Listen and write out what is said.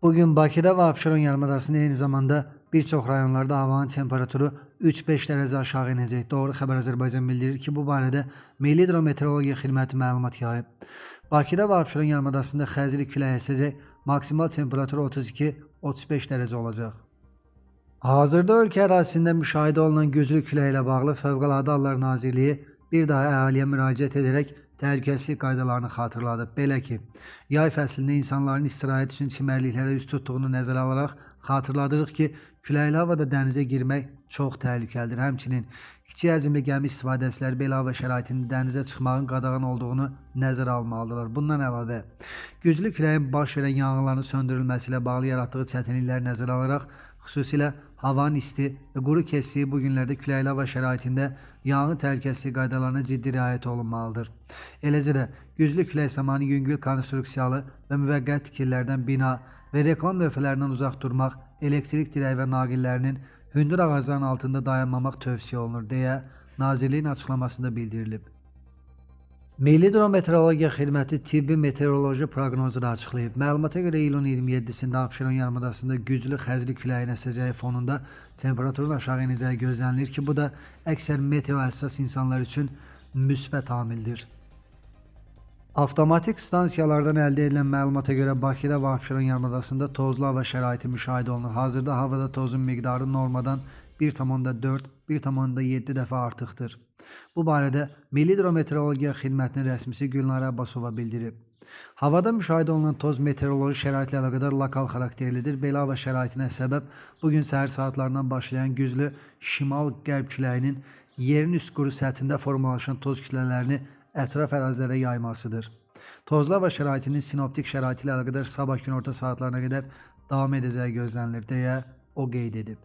Bugün Bakıda ve Abşeron yarımadasında eyni zamanda bir çox rayonlarda havanın temperaturu 3-5 dərəcə aşağı inəcək. Doğru Xəbər Azərbaycan bildirir ki, bu barədə Milli Hidrometeorologiya Xidməti məlumat yayıb. Bakıda ve Abşeron yarımadasında xəzri küləyi əsəcək, maksimal temperatur 32-35 dərəcə olacaq. Hazırda ölkə ərazisində müşahidə olunan güclü külə ilə bağlı Fövqəladə Hallar Nazirliyi bir daha əhaliyə müraciət edərək təhlükəsizlik qaydalarını xatırladıb. Belə ki, yay fəslində insanların istirahət üçün çimərliklərə üz tutduğunu nəzərə alaraq xatırladırıq ki, küləkli havada dənizə girmək çox təhlükəlidir. Həmçinin kiçik həcmli gəmi istifadəçiləri belə hava şəraitində dənizə çıxmağın qadağan olduğunu nəzərə almalıdırlar. Bundan əlavə, güclü küləyin baş verən yanğınların söndürülməsi ilə bağlı yaratdığı çətinliklər nəzərə alaraq xüsusilə havanın isti və quru keçdiyi bu günlərdə küləkli hava şəraitində yanğın təhlükəsizlik qaydalarına ciddi riayət olunmalıdır. Eləcə də güclü külək zamanı yüngül konstruksiyalı və müvəqqəti tikililərdən bina və reklam lövhələrindən uzaq durmaq, elektrik dirəyi və naqillərinin hündür ağacların altında dayanmamaq tövsiyə olunur deyə Nazirliyin açıqlamasında bildirilib. Milli Hidrometeorologiya Xidməti tibbi meteoroloji proqnozu da açıqlayıb. Məlumata görə iyulun 27-sində Abşeron yarımadasında güclü xəzri küləyin əsəcəyi fonunda temperaturun aşağı inəcəyi gözlənilir ki, bu da əksər meteo həssas insanlar üçün müsbət amildir. Avtomatik stansiyalardan əldə edilən məlumata görə Bakıda və Abşeron yarımadasında tozlu hava şəraiti müşahidə olunur. Hazırda havada tozun miqdarı normadan 1,4-1,7 dəfə artıqdır. Bu barədə Milli Hidrometeorologiya Xidmətinin rəsmisi Gülnara Abbasova bildirib. Havada müşahidə olunan toz meteoroloji şəraitlə əlaqədar lokal xarakterlidir. Belə hava şəraitinə səbəb bugün səhər saatlarından başlayan güclü şimal-qərb küləyinin yerin üst quru səthində formalaşan toz kütlələrini ətraf ərazilərə yaymasıdır. Tozlu hava şəraitinin sinoptik şəraiti ilə əlaqədar sabah gün orta saatlarına qədər davam edəcəyi gözlənilir deyə o qeyd edib.